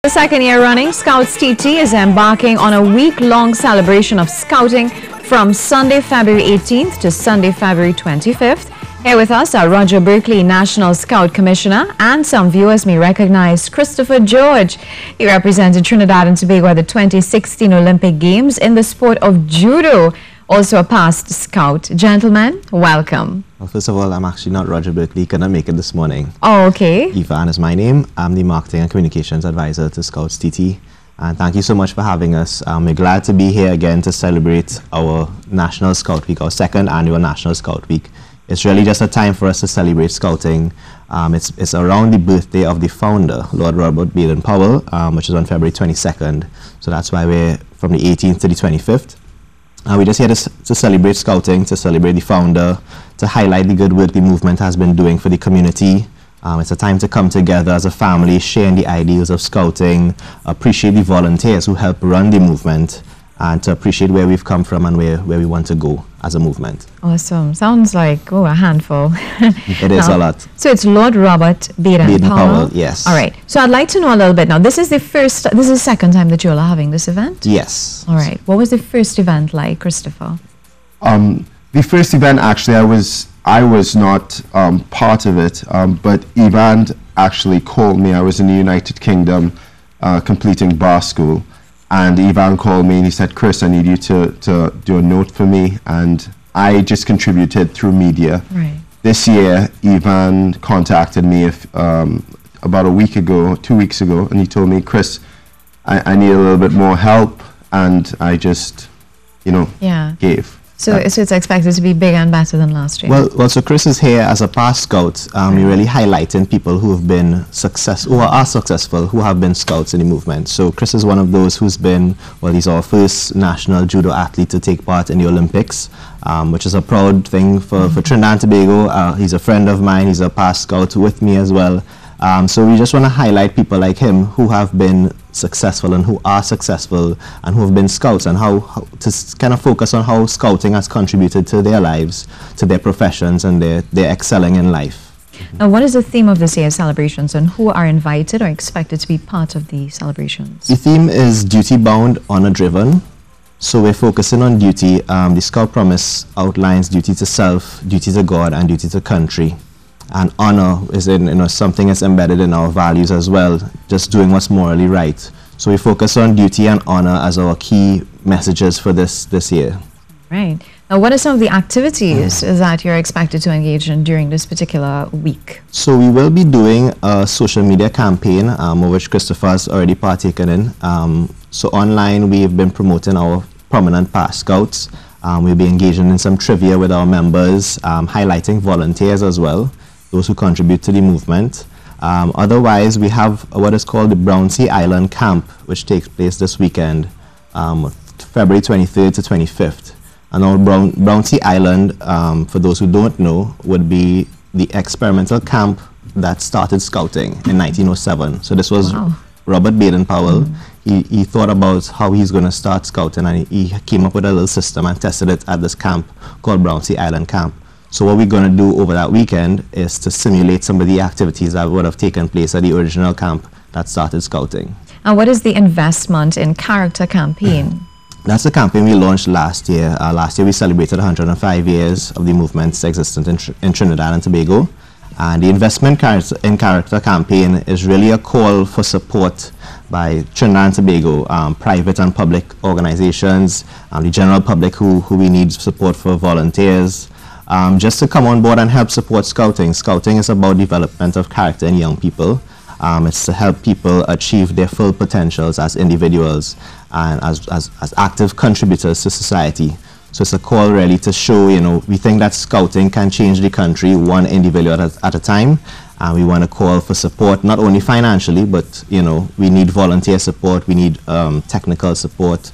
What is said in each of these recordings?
The second year running, Scouts TT is embarking on a week-long celebration of scouting from Sunday, February 18th to Sunday, February 25th. Here with us are Roger Berkeley, National Scout Commissioner, and some viewers may recognize Christopher George. He represented Trinidad and Tobago at the 2016 Olympic Games in the sport of judo. Also a past scout. Gentlemen, welcome. Well, first of all, I'm actually not Roger Berkeley. Couldn't make it this morning. Oh, okay. Yvan is my name. I'm the Marketing and Communications Advisor to Scouts TT. And thank you so much for having us. We're glad to be here again to celebrate our National Scout Week, our second annual National Scout Week. It's really just a time for us to celebrate scouting. It's around the birthday of the founder, Lord Robert Baden-Powell, which is on February 22nd. So that's why we're from the 18th to the 25th. We're just here to celebrate scouting, to celebrate the founder, to highlight the good work the movement has been doing for the community. It's a time to come together as a family, sharing the ideals of scouting, appreciate the volunteers who help run the movement, and to appreciate where we've come from and where we want to go as a movement. Awesome. Sounds like, a handful. It is a lot. So it's Lord Robert Baden-Powell. Yes. All right. So I'd like to know a little bit now. This is the second time that you're having this event? Yes. All right. What was the first event like, Christopher? The first event, actually, I was not part of it, but Yvan actually called me. I was in the United Kingdom completing bar school. And Yvan called me and he said, "Chris, I need you to do a note for me." And I just contributed through media. Right. This year, Yvan contacted me about a week ago, 2 weeks ago, and he told me, "Chris, I need a little bit more help." And I just, gave. So it's expected to be bigger and better than last year. Well, so Chris is here as a past scout. We're really highlighting people who have been successful, who have been scouts in the movement. So Chris is one of those who's been, he's our first national judo athlete to take part in the Olympics, which is a proud thing for Trinidad and Tobago. He's a friend of mine. He's a past scout with me as well. So we just want to highlight people like him who have been successful and who are successful and who have been scouts, and how to kind of focus on how scouting has contributed to their lives, to their professions, and their excelling in life. Now, what is the theme of this year's celebrations, and who are invited or expected to be part of the celebrations? The theme is duty-bound, honor-driven. So we're focusing on duty. The Scout Promise outlines duty to self, duty to God, and duty to country. And honor is something that's embedded in our values as well, just doing what's morally right. So we focus on duty and honor as our key messages for this year. Right. Now, what are some of the activities that you're expected to engage in during this particular week? So we will be doing a social media campaign, which Christopher has already partaken in. So online, we've been promoting our prominent past scouts. We'll be engaging in some trivia with our members, highlighting volunteers as well, those who contribute to the movement. Otherwise, we have what is called the Brownsea Island Camp, which takes place this weekend, February 23rd to 25th. And our Brownsea Island, for those who don't know, would be the experimental camp that started scouting in 1907. So this was Robert Baden-Powell. He thought about how he's going to start scouting, and he came up with a little system and tested it at this camp called Brownsea Island Camp. So what we're going to do over that weekend is to simulate some of the activities that would have taken place at the original camp that started scouting. And what is the investment in character campaign? That's the campaign we launched last year. Last year we celebrated 105 years of the movement's existence in Trinidad and Tobago. And the investment in character campaign is really a call for support by Trinidad and Tobago, private and public organizations, the general public who we need support for, volunteers, just to come on board and help support scouting. Scouting is about development of character in young people. It's to help people achieve their full potentials as individuals and as active contributors to society. So it's a call really to show, we think that scouting can change the country one individual at a time. And we want to call for support, not only financially, but, we need volunteer support, we need technical support.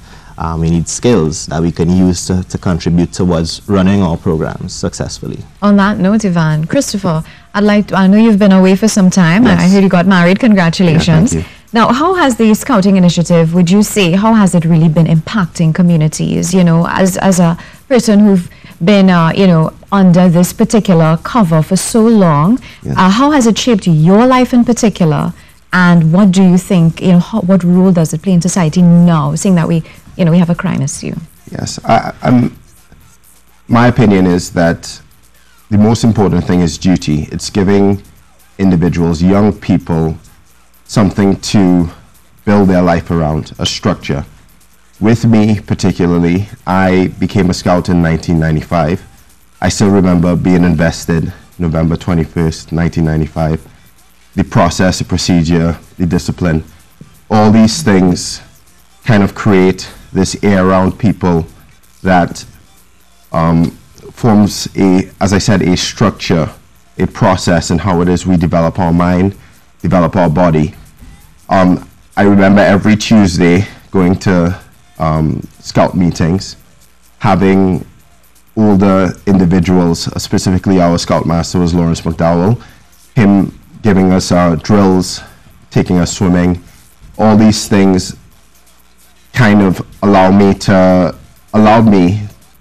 We need skills that we can use to contribute towards running our programs successfully. On that note, Yvan, Christopher, I know you've been away for some time. Yes. I heard you got married. Congratulations. Yeah, thank you. Now, how has the Scouting Initiative, would you say, how has it really been impacting communities? As a person who've been, under this particular cover for so long, how has it shaped your life in particular? And what do you think, what role does it play in society now, seeing that we have a crime issue? Yes, my opinion is that the most important thing is duty. It's giving individuals, young people, something to build their life around, a structure. With me particularly, I became a scout in 1995. I still remember being invested November 21st, 1995. The process, the procedure, the discipline, all these things kind of create this air around people that forms as I said, a structure, a process in how it is we develop our mind, develop our body. I remember every Tuesday going to scout meetings, having older individuals, specifically our scoutmaster was Lawrence McDowell, him giving us drills, taking us swimming. All these things kind of allowed me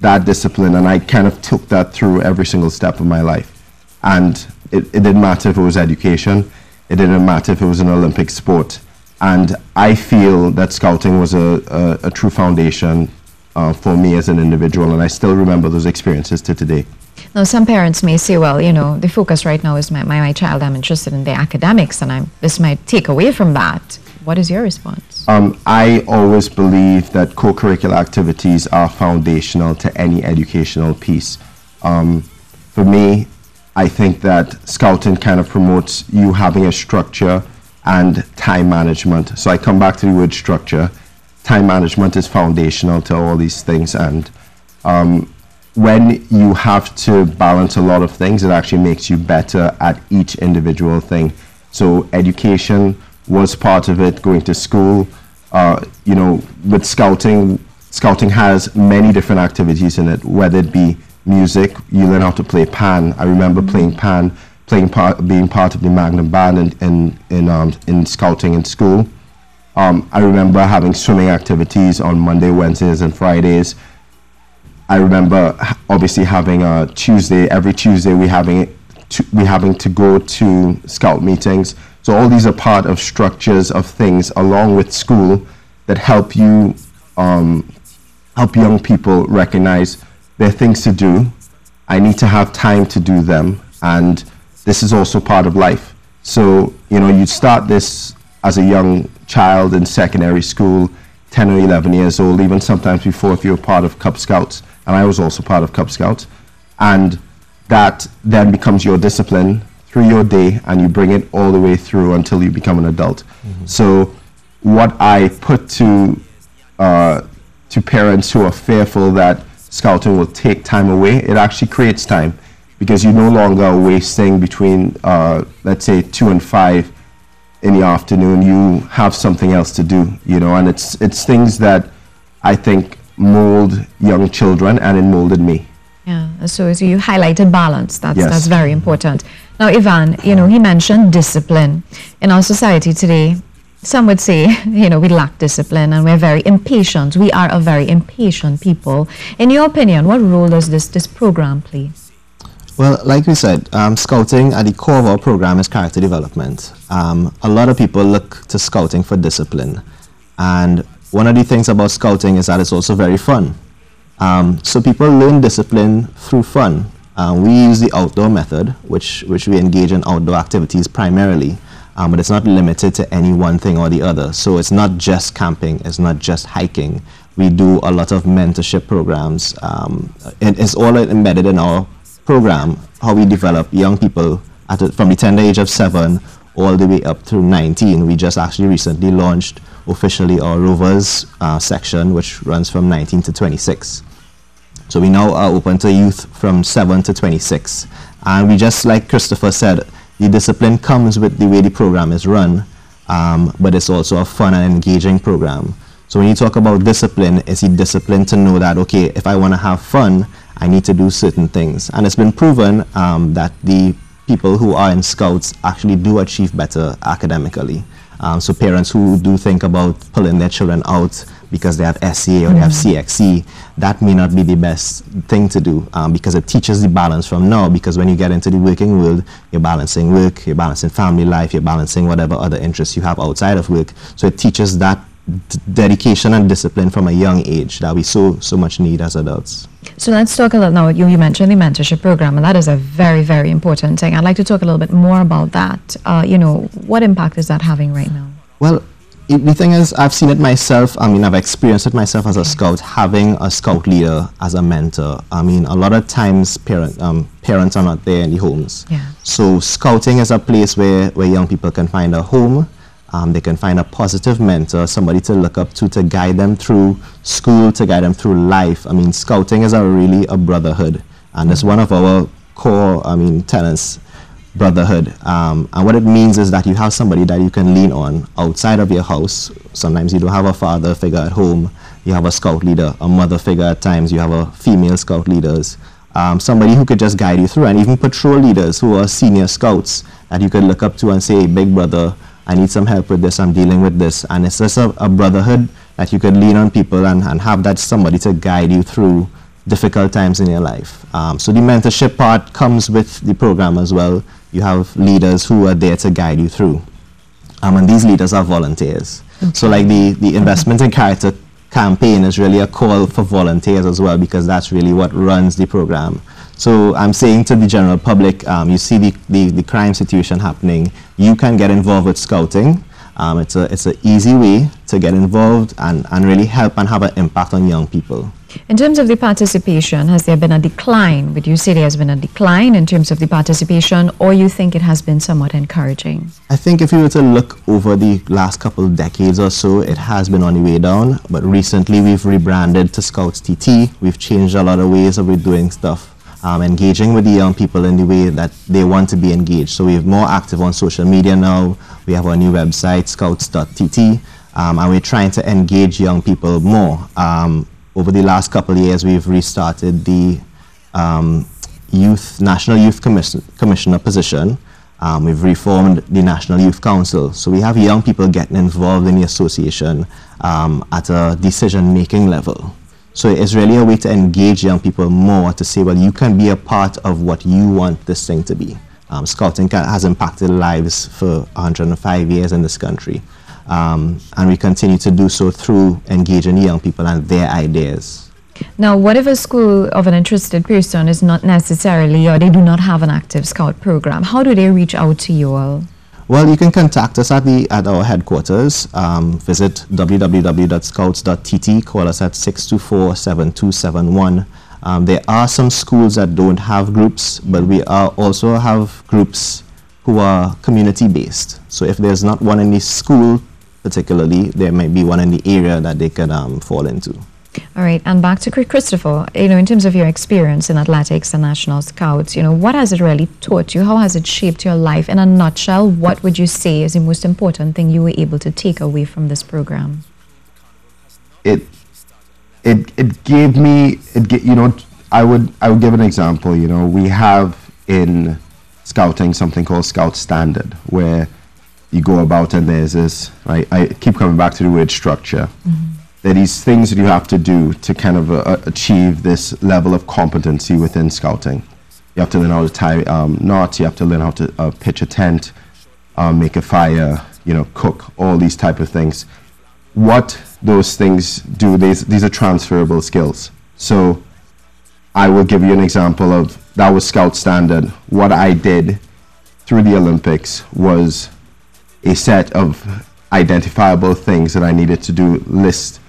that discipline, and I kind of took that through every single step of my life. And it didn't matter if it was education, it didn't matter if it was an Olympic sport. And I feel that scouting was a true foundation for me as an individual, and I still remember those experiences to today. Now, some parents may say, well, the focus right now is my child, I'm interested in their academics, and this might take away from that. What is your response? I always believe that co-curricular activities are foundational to any educational piece. For me, I think that scouting kind of promotes you having a structure and time management. So I come back to the word structure. Time management is foundational to all these things, and when you have to balance a lot of things, it actually makes you better at each individual thing. So education was part of it, going to school. With scouting has many different activities in it, whether it be music, you learn how to play pan. I remember playing pan, being part of the Magnum band in scouting in school. I remember having swimming activities on Monday, Wednesdays, and Fridays. I remember obviously having a Tuesday, every Tuesday we having to go to scout meetings. So all these are part of structures of things along with school that help you, help young people recognize there are things to do. I need to have time to do them, and this is also part of life. So, you start this as a young child in secondary school, 10 or 11 years old, even sometimes before if you're part of Cub Scouts, and I was also part of Cub Scouts, and that then becomes your discipline through your day, and you bring it all the way through until you become an adult. Mm-hmm. So what I put to parents who are fearful that scouting will take time away, it actually creates time, because you no longer are wasting between, let's say, 2 and 5 in the afternoon. You have something else to do, and it's things that I think mold young children, and it molded me. Yeah, so you highlighted balance. That's very important. Now, Yvan, he mentioned discipline. In our society today, some would say, we lack discipline and we're very impatient. We are a very impatient people. In your opinion, what role does this program play? Well, like we said, scouting at the core of our program is character development. A lot of people look to scouting for discipline. And one of the things about scouting is that it's also very fun. So people learn discipline through fun. We use the outdoor method, which we engage in outdoor activities primarily, but it's not limited to any one thing or the other. So it's not just camping, it's not just hiking. We do a lot of mentorship programs. It's all embedded in our program, how we develop young people from the tender age of 7 all the way up through 19. We just actually recently launched officially our Rovers section, which runs from 19 to 26. So we now are open to youth from 7 to 26. And we just, like Christopher said, the discipline comes with the way the program is run, but it's also a fun and engaging program. So when you talk about discipline, it's the discipline to know that, okay, if I want to have fun, I need to do certain things. And it's been proven that the people who are in Scouts actually do achieve better academically. So parents who do think about pulling their children out because they have SCA or they have CXC, that may not be the best thing to do, because it teaches the balance from now, because when you get into the working world, you're balancing work, you're balancing family life, you're balancing whatever other interests you have outside of work. So it teaches that dedication and discipline from a young age that we so much need as adults. So let's talk a little now. You mentioned the mentorship program, and that is a very, very important thing. I'd like to talk a little bit more about that. What impact is that having right now? Well, the thing is, I've seen it myself. I mean, I've experienced it myself as a scout, having a scout leader as a mentor. I mean, a lot of times parents are not there in the homes. Yeah. So scouting is a place where young people can find a home. They can find a positive mentor, somebody to look up to guide them through school, to guide them through life. I mean, scouting is really a brotherhood, and it's one of our core, tenets, brotherhood. And what it means is that you have somebody that you can lean on outside of your house. Sometimes you don't have a father figure at home. You have a scout leader, a mother figure at times. You have a female scout leaders. Somebody who could just guide you through, and even patrol leaders who are senior scouts that you could look up to and say, big brother, I need some help with this, I'm dealing with this. And it's just a brotherhood that you could lean on people and have that somebody to guide you through difficult times in your life. So the mentorship part comes with the program as well. You have leaders who are there to guide you through. And these leaders are volunteers. Okay. So like the Investment in Character campaign is really a call for volunteers as well, because that's really what runs the program. So I'm saying to the general public, you see the crime situation happening, you can get involved with scouting. It's an easy way to get involved and really help and have an impact on young people. In terms of the participation, has there been a decline? Would you say there has been a decline in terms of the participation, or you think it has been somewhat encouraging? I think if you were to look over the last couple of decades or so, it has been on the way down. But recently we've rebranded to Scouts TT. We've changed a lot of ways of doing stuff. Engaging with the young people in the way that they want to be engaged. So we're more active on social media now. We have our new website, scouts.tt, and we're trying to engage young people more. Over the last couple of years, we've restarted the National Youth Commissioner position. We've reformed the National Youth Council. So we have young people getting involved in the association at a decision-making level. So it's really a way to engage young people more, to say, well, you can be a part of what you want this thing to be. Scouting has impacted lives for 105 years in this country. And we continue to do so through engaging young people and their ideas. Now, what if a school of an interested person is not necessarily, or they do not have an active Scout program? How do they reach out to you all? Well, you can contact us at our headquarters. Visit www.scouts.tt. Call us at 624-7271. There are some schools that don't have groups, but we also have groups who are community-based. So if there's not one in the school particularly, there might be one in the area that they can fall into. All right, and back to Christopher, in terms of your experience in athletics and National Scouts, what has it really taught you? How has it shaped your life? In a nutshell, what would you say is the most important thing you were able to take away from this program? It gave me, I would give an example. We have in Scouting something called Scout Standard, where you go about and there's this, right? I keep coming back to the word structure. Mm-hmm. There are these things that you have to do to kind of achieve this level of competency within scouting. You have to learn how to tie knots, you have to learn how to pitch a tent, make a fire, cook, all these type of things. What those things do, these are transferable skills. So I will give you an example of, that was Scout Standard. What I did through the Olympics was a set of identifiable things that I needed to do, list.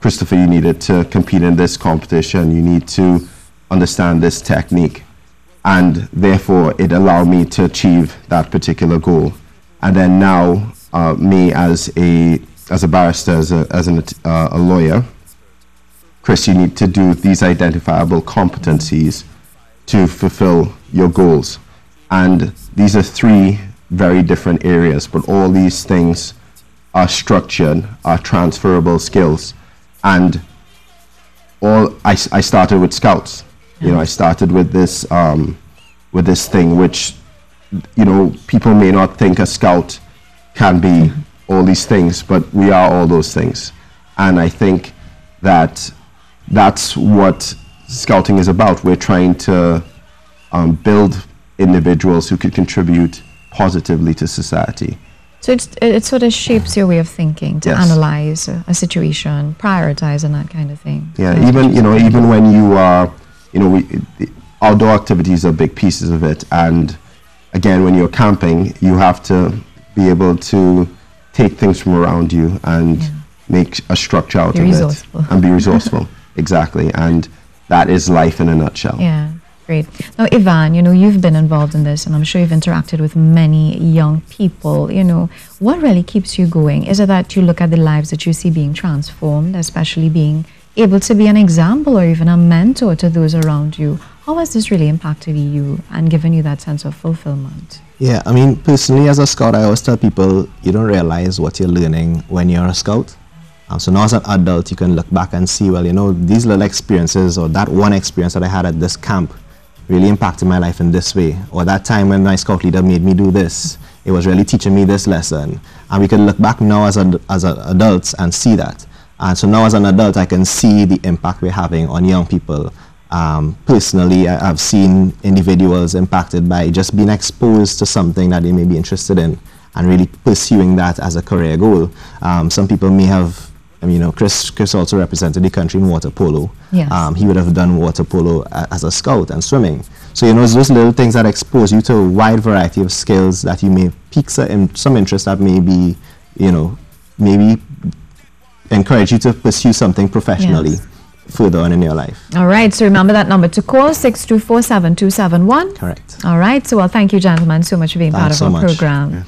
Christopher, you needed to compete in this competition. You need to understand this technique. And therefore, it allowed me to achieve that particular goal. And then now, me as a barrister, as a lawyer, Chris, you need to do these identifiable competencies to fulfill your goals. And these are three very different areas, but all these things are structured, are transferable skills. And I started with Scouts. I started with this thing which, people may not think a Scout can be all these things, but we are all those things. And I think that that's what Scouting is about. We're trying to build individuals who could contribute positively to society. So it sort of shapes your way of thinking to analyze a situation, prioritize, and that kind of thing. Yeah, even when you are, outdoor activities are big pieces of it. And again, when you're camping, you have to be able to take things from around you and make a structure out of it and be resourceful. Exactly, and that is life in a nutshell. Yeah. Great. Now, Yvan, you've been involved in this, and I'm sure you've interacted with many young people. What really keeps you going? Is it that you look at the lives that you see being transformed, especially being able to be an example or even a mentor to those around you? How has this really impacted you and given you that sense of fulfillment? Yeah, I mean, personally, as a Scout, I always tell people you don't realize what you're learning when you're a Scout. So now as an adult, you can look back and see, well, these little experiences or that one experience that I had at this camp really impacted my life in this way, or that time when my Scout leader made me do this, it was really teaching me this lesson. And we can look back now as adults and see that. And so now as an adult, I can see the impact we're having on young people. Personally, I've seen individuals impacted by just being exposed to something that they may be interested in and really pursuing that as a career goal. Some people may have, Chris also represented the country in water polo. Yes. He would have done water polo as a Scout and swimming. So, it's those little things that expose you to a wide variety of skills that you may pique some interest that maybe, maybe encourage you to pursue something professionally further on in your life. All right. So remember that number to call, 624-7271. Correct. All right. So, thank you, gentlemen, so much for being part of our program. Yeah.